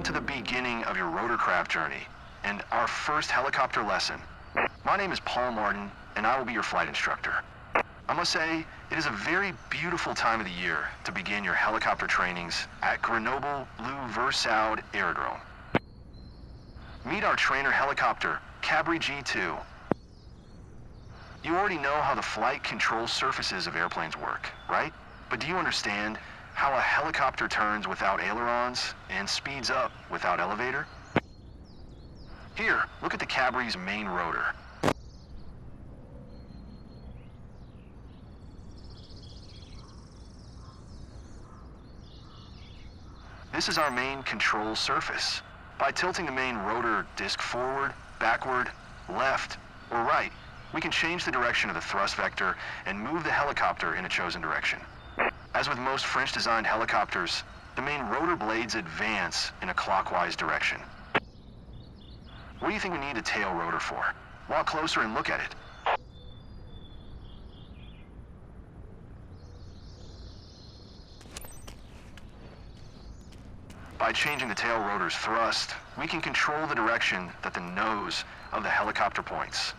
to the beginning of your rotorcraft journey and our first helicopter lesson. My name is Paul Martin, and I will be your flight instructor. I must say, it is a very beautiful time of the year to begin your helicopter trainings at Grenoble Blue Versailles Aerodrome. Meet our trainer helicopter, Cabri G2. You already know how the flight control surfaces of airplanes work, right? But do you understand how a helicopter turns without ailerons and speeds up without elevator? Here, look at the Cabri's main rotor. This is our main control surface. By tilting the main rotor disc forward, backward, left, or right, we can change the direction of the thrust vector and move the helicopter in a chosen direction. As with most French-designed helicopters, the main rotor blades advance in a clockwise direction. What do you think we need a tail rotor for? Walk closer and look at it. By changing the tail rotor's thrust, we can control the direction that the nose of the helicopter points.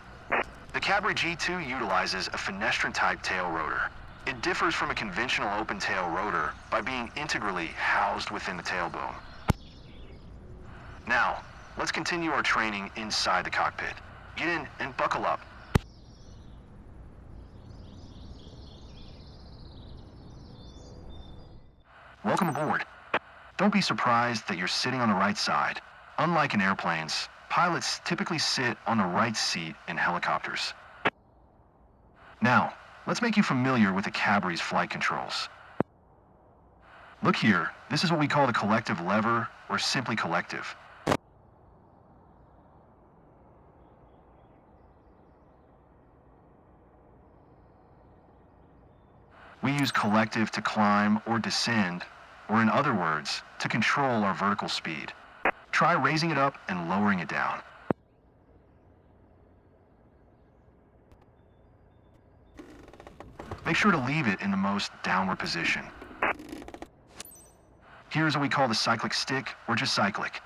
The Cabri G2 utilizes a fenestrant-type tail rotor. It differs from a conventional open-tail rotor by being integrally housed within the tail boom. Now, let's continue our training inside the cockpit. Get in and buckle up. Welcome aboard. Don't be surprised that you're sitting on the right side. Unlike in airplanes, pilots typically sit on the right seat in helicopters. Now, let's make you familiar with the Cabri's flight controls. Look here, this is what we call the collective lever, or simply collective. We use collective to climb or descend, or in other words, to control our vertical speed. Try raising it up and lowering it down. Make sure to leave it in the most downward position. Here's what we call the cyclic stick, or just cyclic.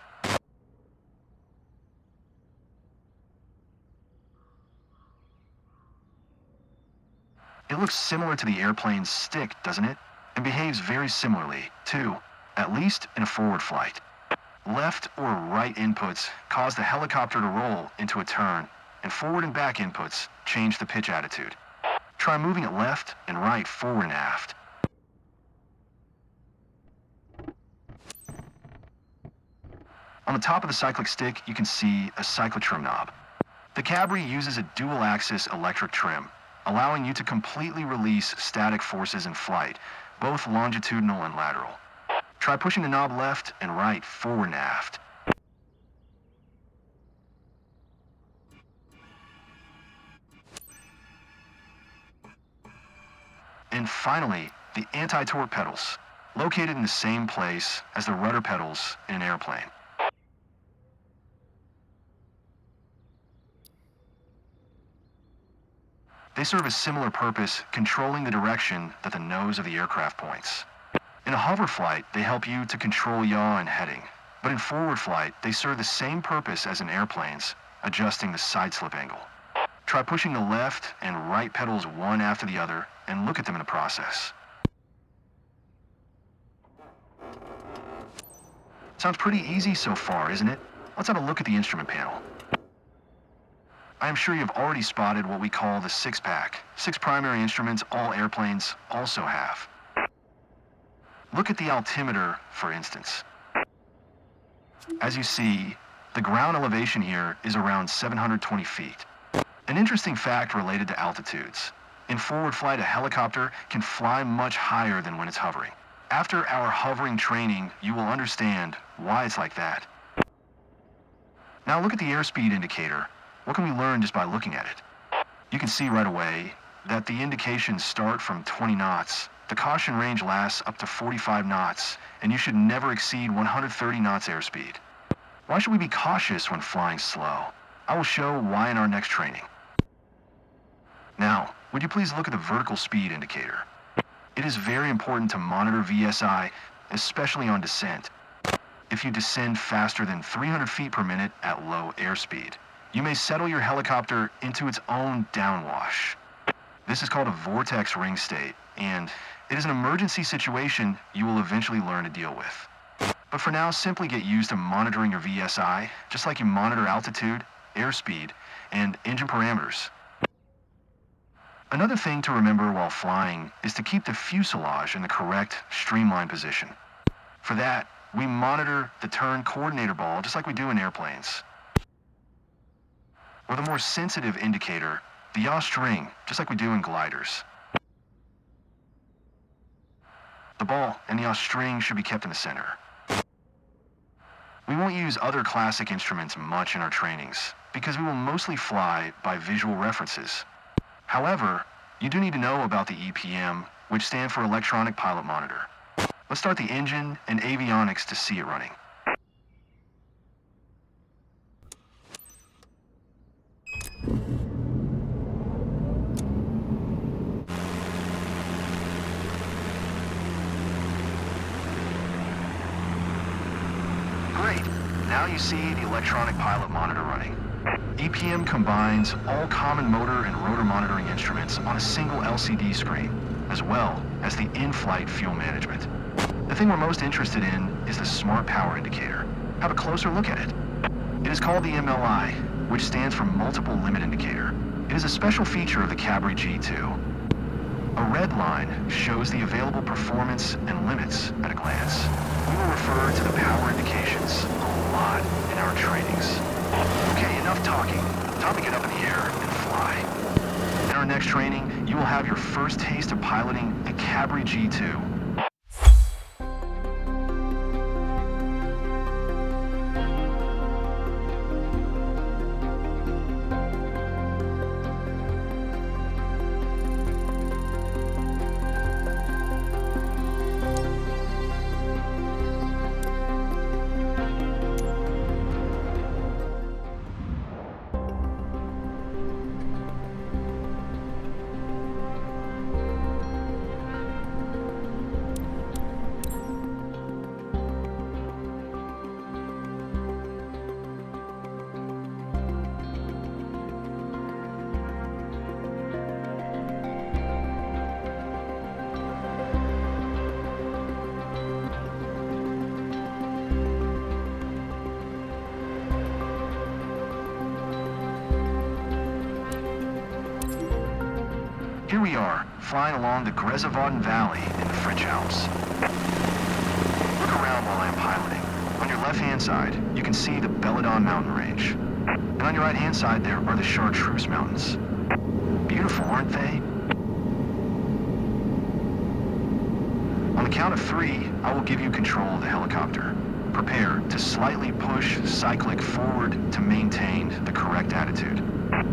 It looks similar to the airplane's stick, doesn't it? And behaves very similarly, too, at least in a forward flight. Left or right inputs cause the helicopter to roll into a turn, and forward and back inputs change the pitch attitude. Try moving it left and right, forward and aft. On the top of the cyclic stick, you can see a cyclotrim knob. The Cabri uses a dual-axis electric trim, allowing you to completely release static forces in flight, both longitudinal and lateral. Try pushing the knob left and right, forward and aft. And finally, the anti-torque pedals, located in the same place as the rudder pedals in an airplane. They serve a similar purpose, controlling the direction that the nose of the aircraft points. In a hover flight, they help you to control yaw and heading. But in forward flight, they serve the same purpose as in airplanes, adjusting the side slip angle. Try pushing the left and right pedals one after the other, and look at them in the process. Sounds pretty easy so far, isn't it? Let's have a look at the instrument panel. I am sure you've already spotted what we call the six-pack. 6 primary instruments all airplanes also have. Look at the altimeter, for instance. As you see, the ground elevation here is around 720 feet. An interesting fact related to altitudes. In forward flight, a helicopter can fly much higher than when it's hovering. After our hovering training, you will understand why it's like that. Now look at the airspeed indicator. What can we learn just by looking at it? You can see right away that the indications start from 20 knots. The caution range lasts up to 45 knots, and you should never exceed 130 knots airspeed. Why should we be cautious when flying slow? I will show why in our next training. Now, would you please look at the vertical speed indicator? It is very important to monitor VSI, especially on descent. if you descend faster than 300 feet per minute at low airspeed. You may settle your helicopter into its own downwash. This is called a vortex ring state, and it is an emergency situation you will eventually learn to deal with. But for now, simply get used to monitoring your VSI, just like you monitor altitude, airspeed, and engine parameters. Another thing to remember while flying is to keep the fuselage in the correct, streamlined position. For that, we monitor the turn coordinator ball just like we do in airplanes. Or the more sensitive indicator, the yaw string, just like we do in gliders. The ball and the yaw string should be kept in the center. We won't use other classic instruments much in our trainings because we will mostly fly by visual references. However, you do need to know about the EPM, which stand for Electronic Pilot Monitor. Let's start the engine and avionics to see it running. Great. Now you see the Electronic Pilot Monitor running. EPM combines all common motor and rotor monitoring instruments on a single LCD screen, as well as the in-flight fuel management. The thing we're most interested in is the Smart Power Indicator. Have a closer look at it. It is called the MLI, which stands for Multiple Limit Indicator. It is a special feature of the Cabri G2. A red line shows the available performance and limits at a glance. We will refer to the power indications a lot in our trainings. Okay, enough talking. Time to get up in the air and fly. In our next training, you will have your first taste of piloting the Cabri G2. Here we are, flying along the Grezavauden Valley in the French Alps. Look around while I am piloting. On your left-hand side, you can see the Belladon mountain range. And on your right-hand side, there are the Chartreuse Mountains. Beautiful, aren't they? On the count of 3, I will give you control of the helicopter. Prepare to slightly push cyclic forward to maintain the correct attitude.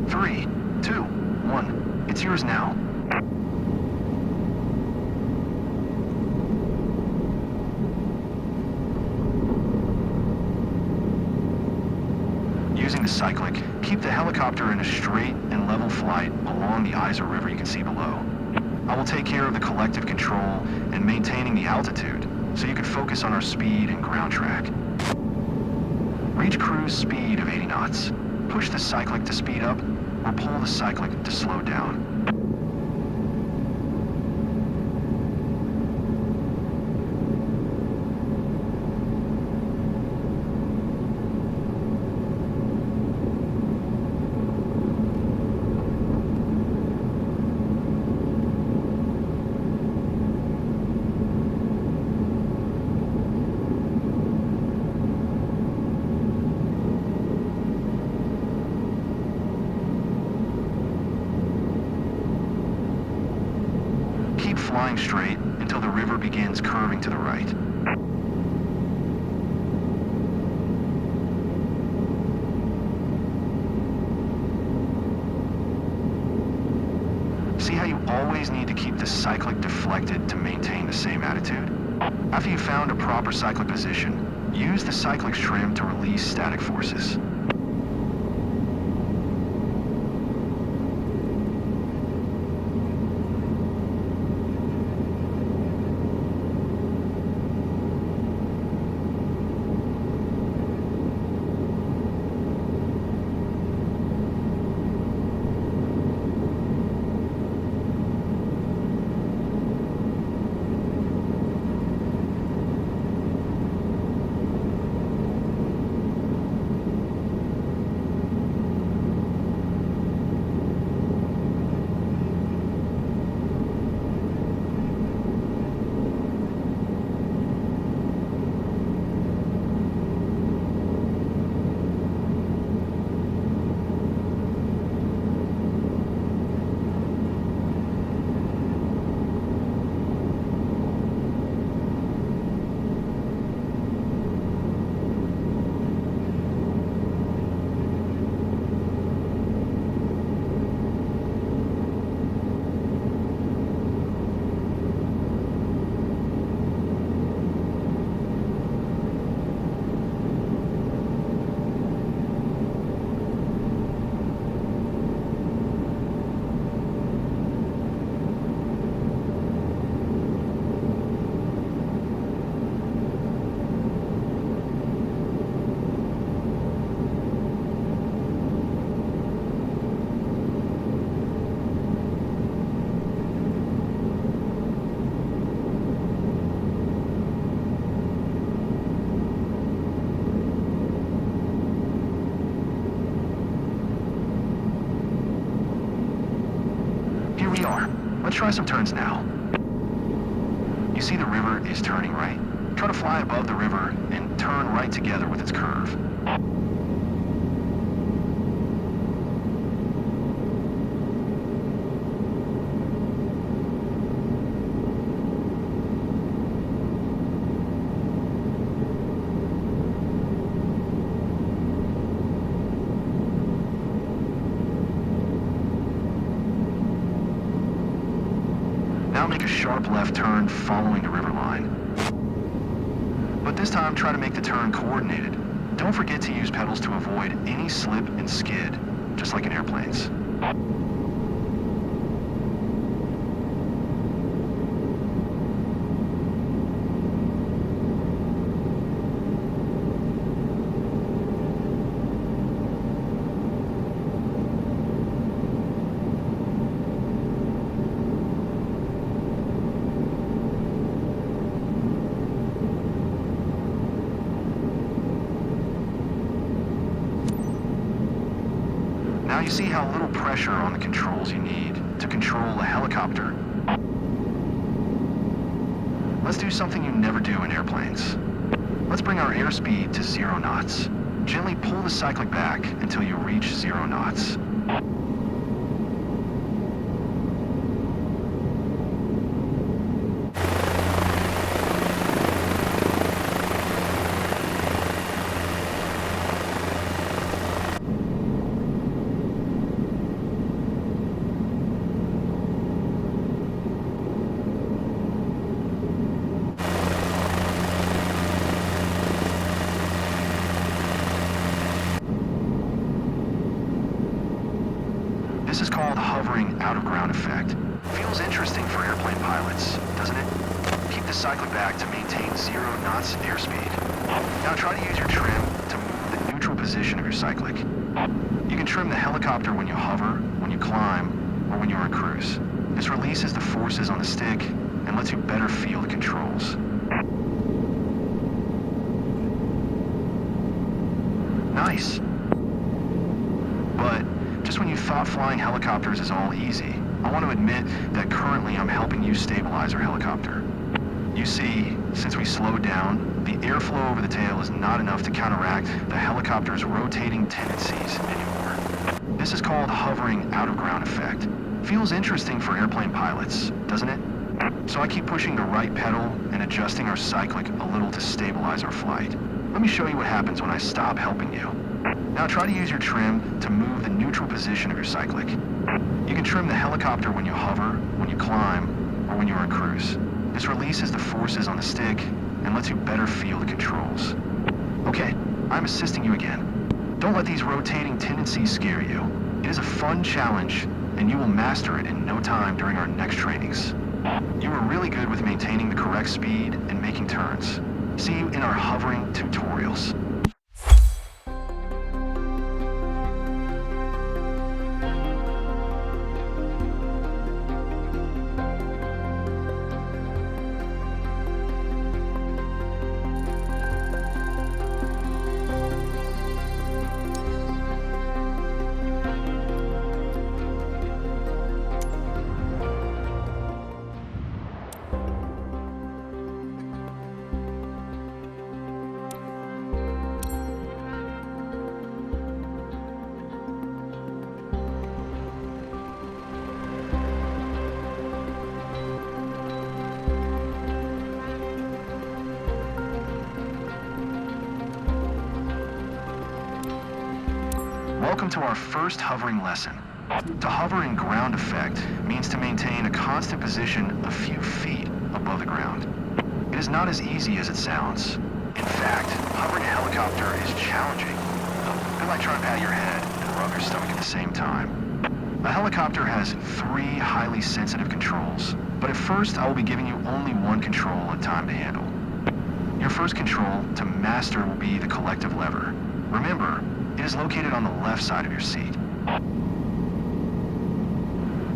3, 2, 1. It's yours now. Using the cyclic, keep the helicopter in a straight and level flight along the Isar River you can see below. I will take care of the collective control and maintaining the altitude, so you can focus on our speed and ground track. Reach cruise speed of 80 knots. Push the cyclic to speed up, or pull the cyclic to slow down. Flying straight until the river begins curving to the right. See how you always need to keep the cyclic deflected to maintain the same attitude? After you've found a proper cyclic position, use the cyclic trim to release static forces. Let's try some turns now. You see the river is turning right? Try to fly above the river and turn right together with its curve. Now make a sharp left turn following the river line. But this time try to make the turn coordinated. Don't forget to use pedals to avoid any slip and skid, just like in airplanes. Now you see how little pressure on the controls you need to control a helicopter. Let's do something you never do in airplanes. Let's bring our airspeed to 0 knots. Gently pull the cyclic back until you reach 0 knots. This is called hovering out-of-ground effect. Feels interesting for airplane pilots, doesn't it? Keep the cyclic back to maintain 0 knots airspeed. Now try to use your trim to move the neutral position of your cyclic. You can trim the helicopter when you hover, when you climb, or when you're on cruise. This releases the forces on the stick and lets you better feel the controls. Nice. But just when you thought flying helicopters is all easy, I want to admit that currently I'm helping you stabilize our helicopter. You see, since we slowed down, the airflow over the tail is not enough to counteract the helicopter's rotating tendencies anymore. This is called hovering out-of-ground effect. Feels interesting for airplane pilots, doesn't it? So I keep pushing the right pedal and adjusting our cyclic a little to stabilize our flight. Let me show you what happens when I stop helping you. Now try to use your trim to move the neutral position of your cyclic. You can trim the helicopter when you hover, when you climb, or when you're on cruise. This releases the forces on the stick and lets you better feel the controls. Okay, I'm assisting you again. Don't let these rotating tendencies scare you. It is a fun challenge, and you will master it in no time during our next trainings. You are really good with maintaining the correct speed and making turns. See you in our hovering tutorials. Welcome to our first hovering lesson. To hover in ground effect means to maintain a constant position a few feet above the ground. It is not as easy as it sounds. In fact, hovering a helicopter is challenging. I like trying to pat your head and rub your stomach at the same time. A helicopter has 3 highly sensitive controls, but at first I will be giving you only one control on time to handle. Your first control to master will be the collective lever. Remember, it is located on the left side of your seat.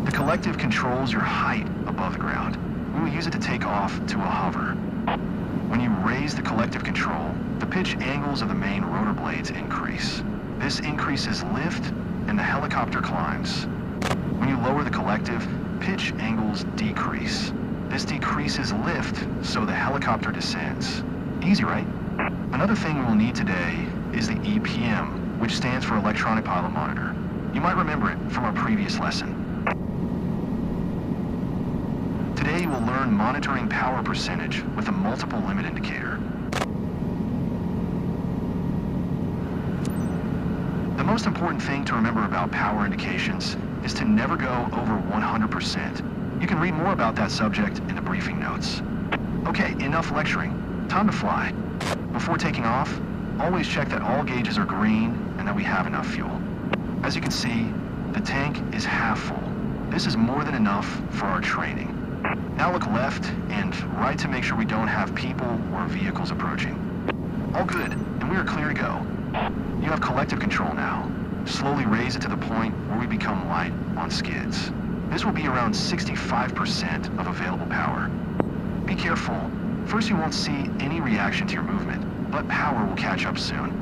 The collective controls your height above the ground. We will use it to take off to a hover. When you raise the collective control, the pitch angles of the main rotor blades increase. This increases lift and the helicopter climbs. When you lower the collective, pitch angles decrease. This decreases lift, so the helicopter descends. Easy, right? Another thing we'll need today is the EPM, which stands for Electronic Pilot Monitor. You might remember it from our previous lesson. Today we'll learn monitoring power percentage with a multiple limit indicator. The most important thing to remember about power indications is to never go over 100%. You can read more about that subject in the briefing notes. Okay, enough lecturing. Time to fly. Before taking off, always check that all gauges are green and that we have enough fuel. As you can see, the tank is half full. This is more than enough for our training. Now look left and right to make sure we don't have people or vehicles approaching. All good, and we are clear to go. You have collective control now. Slowly raise it to the point where we become light on skids. This will be around 65% of available power. Be careful. First you won't see any reaction to your movement, but power will catch up soon.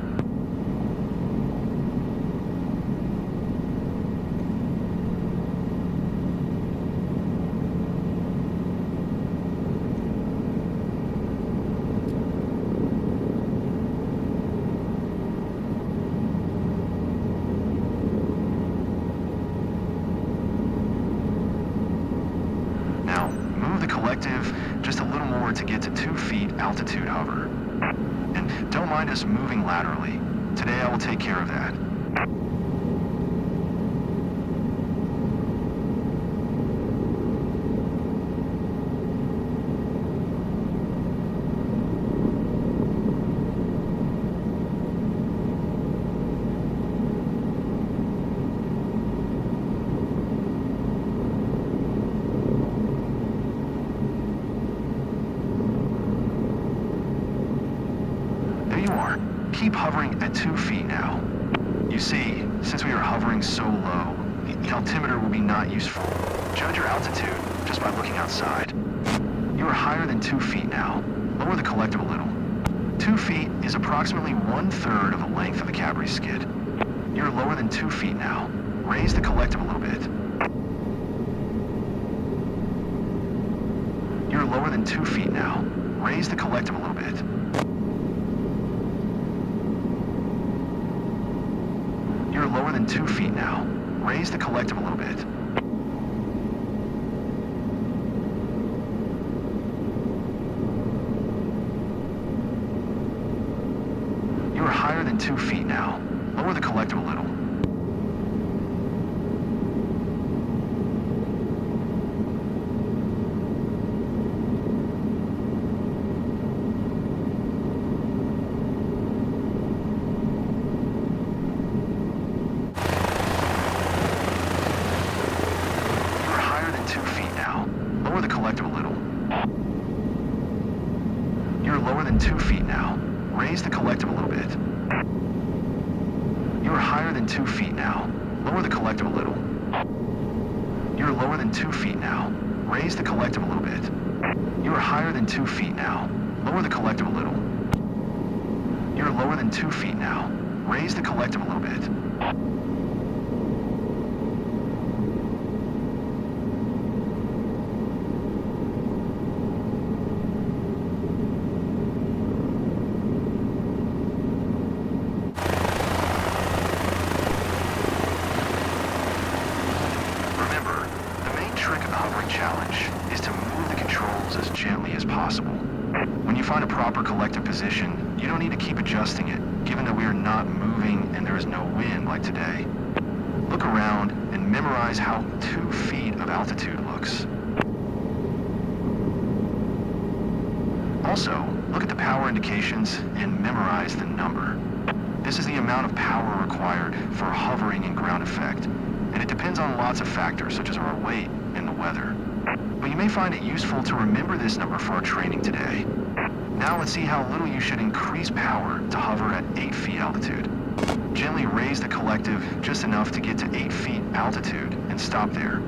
Just a little more to get to 2 feet altitude hover. And don't mind us moving laterally. Today I will take care of that. Keep hovering at 2 feet now. You see, since we are hovering so low, the altimeter will be not useful. Judge your altitude just by looking outside. You are higher than 2 feet now. Lower the collective a little. 2 feet is approximately 1/3 of the length of the Cabri skid. You're lower than 2 feet now. Raise the collective a little bit. You're lower than 2 feet now. Raise the collective a little bit. You're lower than 2 feet now. Raise the collective a little bit. You are higher than 2 feet now. Lower the collective a little. Lower than 2 feet now. Raise the collective a little bit. You are higher than 2 feet now. Lower the collective a little. You are lower than 2 feet now. Raise the collective a little bit. You are higher than 2 feet now. Lower the collective a little. You are lower than 2 feet now. Raise the collective a little bit. Challenge is to move the controls as gently as possible. When you find a proper collective position, you don't need to keep adjusting it, given that we are not moving and there is no wind like today. Look around and memorize how 2 feet of altitude looks. Also, look at the power indications and memorize the number. This is the amount of power required for hovering and ground effect, and it depends on lots of factors such as our weight and the weather. But you may find it useful to remember this number for our training today. Now let's see how little you should increase power to hover at 8 feet altitude. Gently raise the collective just enough to get to 8 feet altitude and stop there.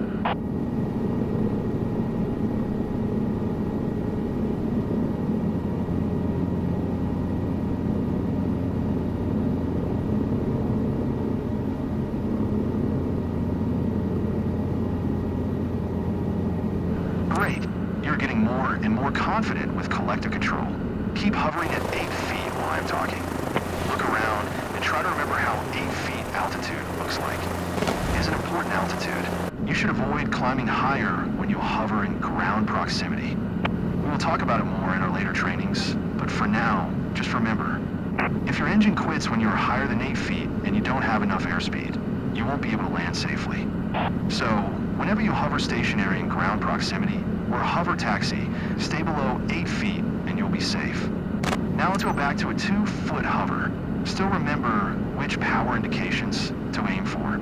Great. You're getting more and more confident with collective control. Keep hovering at 8 feet while I'm talking. Look around and try to remember how 8 feet altitude looks like. It is an important altitude. You should avoid climbing higher when you hover in ground proximity. We will talk about it more in our later trainings, but for now, just remember, if your engine quits when you are higher than 8 feet and you don't have enough airspeed, you won't be able to land safely. So, whenever you hover stationary in ground proximity or hover taxi, stay below 8 feet and you'll be safe. Now let's go back to a 2-foot hover. Still remember which power indications to aim for.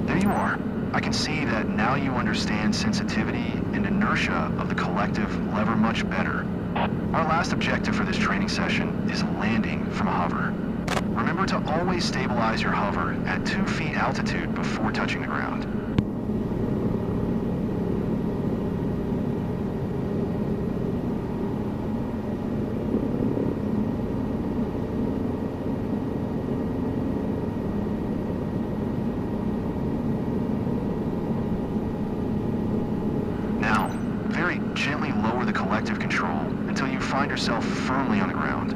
There you are. I can see that now you understand sensitivity and inertia of the collective lever much better. Our last objective for this training session is landing from a hover. Remember to always stabilize your hover at 2 feet altitude before touching the ground. Now, very gently lower the collective control until you find yourself firmly on the ground.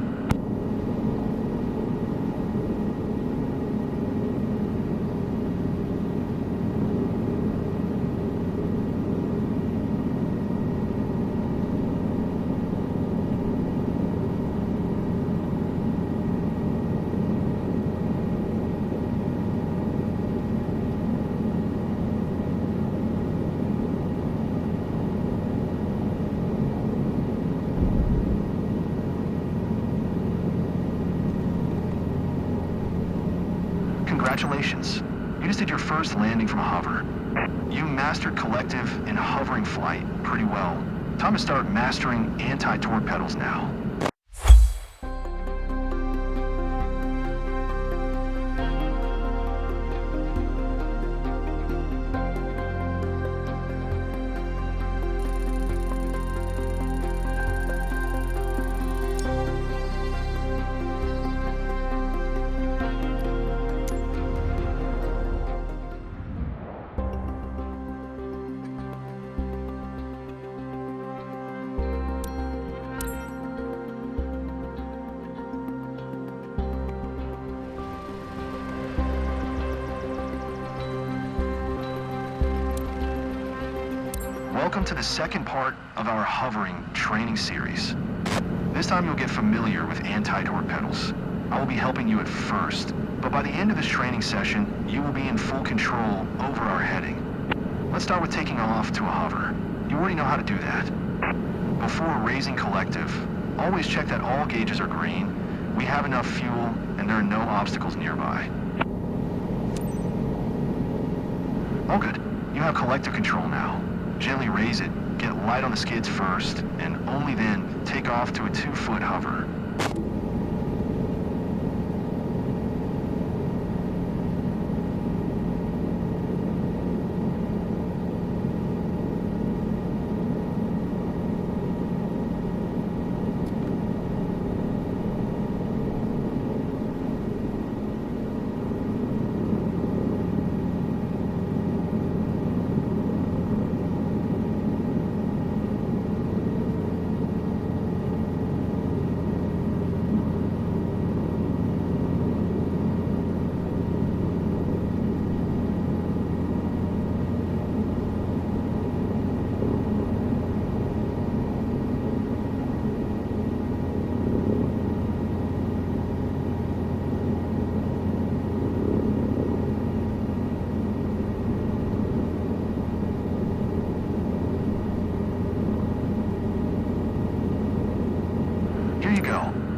Congratulations. You just did your first landing from a hover. You mastered collective and hovering flight pretty well. Time to start mastering anti-torque pedals now. Welcome to the second part of our hovering training series. This time you'll get familiar with anti-torque pedals. I will be helping you at first, but by the end of this training session, you will be in full control over our heading. Let's start with taking off to a hover. You already know how to do that. Before raising collective, always check that all gauges are green, we have enough fuel, and there are no obstacles nearby. All good. You have collective control now. Gently raise it, get light on the skids first, and only then take off to a 2-foot hover.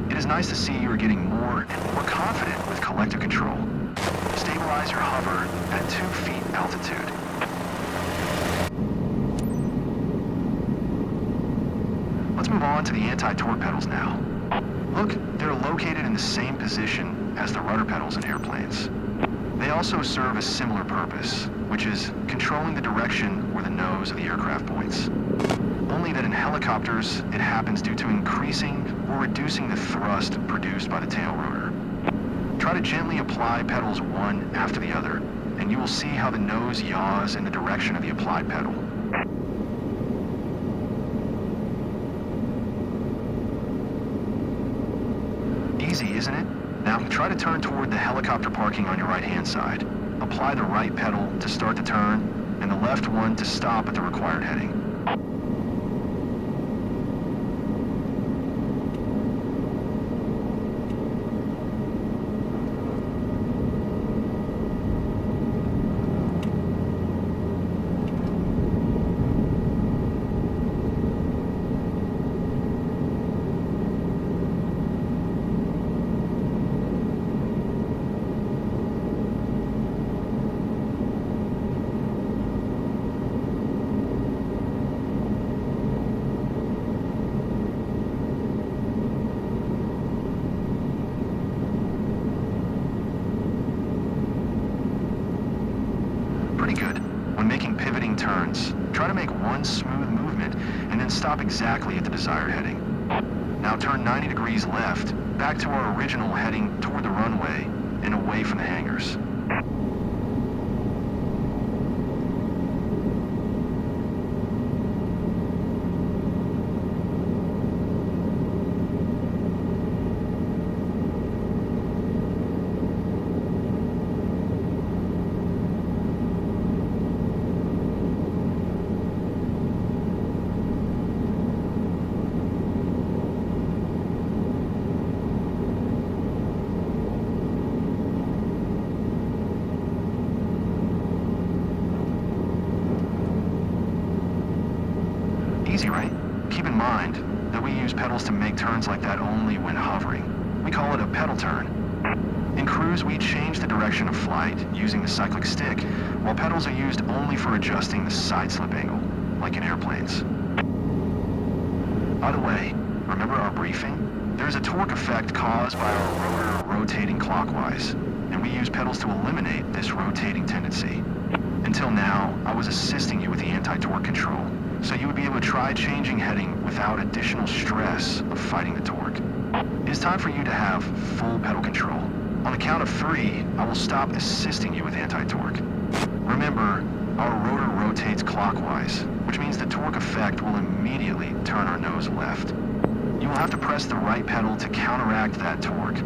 It is nice to see you are getting more and more confident with collective control. Stabilize your hover at 2 feet altitude. Let's move on to the anti-torque pedals now. Look, they're located in the same position as the rudder pedals in airplanes. They also serve a similar purpose, which is controlling the direction where the nose of the aircraft points. Only that in helicopters, it happens due to increasing or reducing the thrust produced by the tail rotor. to gently apply pedals one after the other, and you will see how the nose yaws in the direction of the applied pedal. Easy, isn't it? Now try to turn toward the helicopter parking on your right-hand side. Apply the right pedal to start the turn, and the left one to stop at the required heading. Pretty good. When making pivoting turns, try to make one smooth movement and then stop exactly at the desired heading. Now turn 90 degrees left, back to our original heading toward the runway and away from the hangars. Easy, right? Keep in mind that we use pedals to make turns like that only when hovering. We call it a pedal turn. In cruise, we change the direction of flight using the cyclic stick, while pedals are used only for adjusting the side slip angle, like in airplanes. By the way, remember our briefing? There's a torque effect caused by our rotor rotating clockwise, and we use pedals to eliminate this rotating tendency. Until now, I was assisting you with the anti-torque control, so you would be able to try changing heading without additional stress of fighting the torque. It is time for you to have full pedal control. On the count of 3, I will stop assisting you with anti-torque. Remember, our rotor rotates clockwise, which means the torque effect will immediately turn our nose left. You will have to press the right pedal to counteract that torque.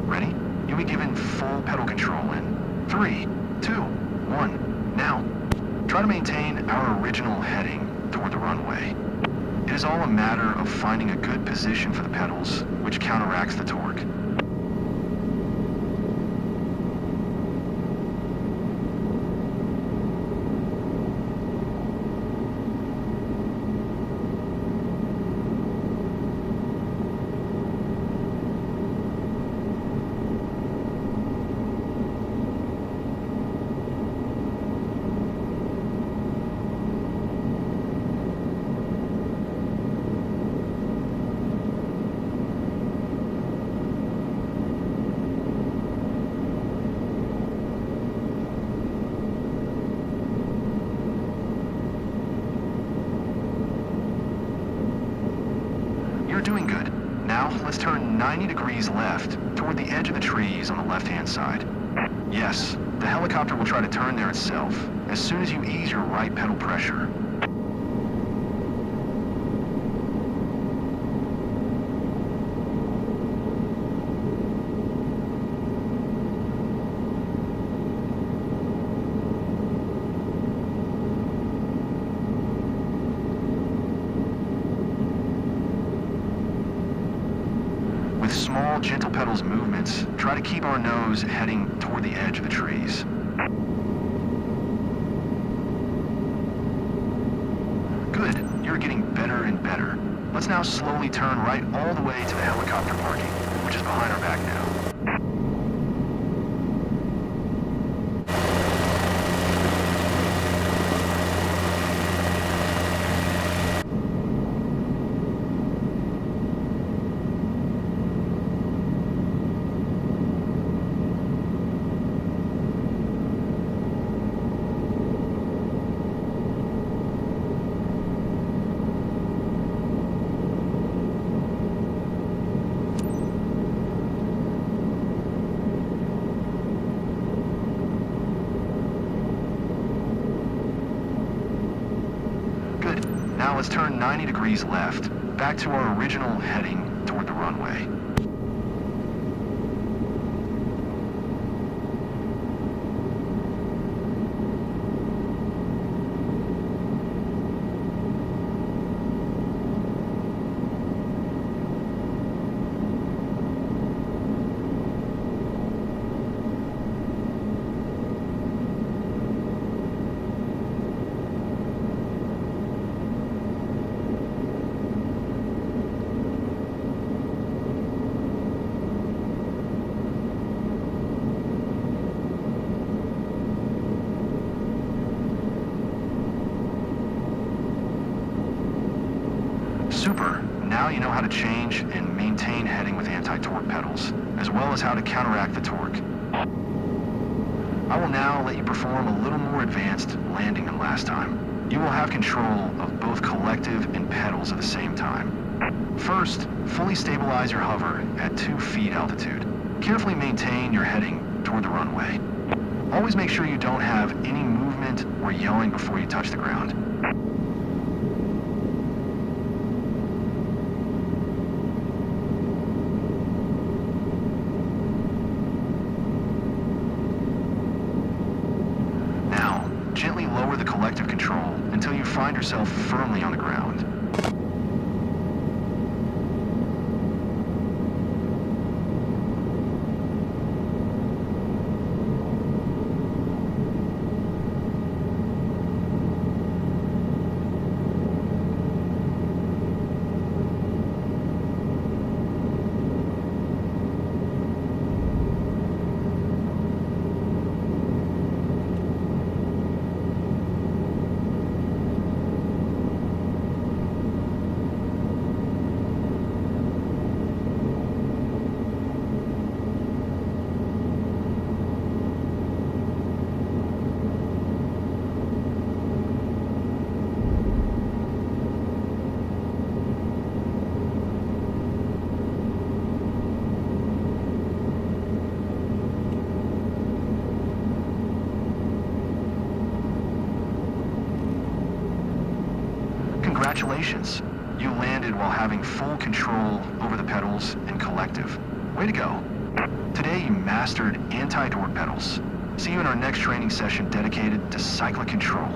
Ready? You'll be given full pedal control in 3, 2, 1, now. Try to maintain our original heading toward the runway. It is all a matter of finding a good position for the pedals, which counteracts the torque. You're doing good. Now, let's turn 90 degrees left toward the edge of the trees on the left-hand side. Yes, the helicopter will try to turn there itself as soon as you ease your right pedal pressure. With small, gentle pedals movements, try to keep our nose heading toward the edge of the trees. Good, you're getting better and better. Let's now slowly turn right all the way to the helicopter parking, which is behind our back now. let's turn 90 degrees left, back to our original heading toward the runway. Super. Now you know how to change and maintain heading with anti-torque pedals, as well as how to counteract the torque. I will now let you perform a little more advanced landing than last time. You will have control of both collective and pedals at the same time. First, fully stabilize your hover at 2 feet altitude. Carefully maintain your heading toward the runway. Always make sure you don't have any movement or yelling before you touch the ground. Gently lower the collective control until you find yourself firmly on the ground. Congratulations. You landed while having full control over the pedals and collective. Way to go. Today you mastered anti-torque pedals. See you in our next training session dedicated to cyclic control.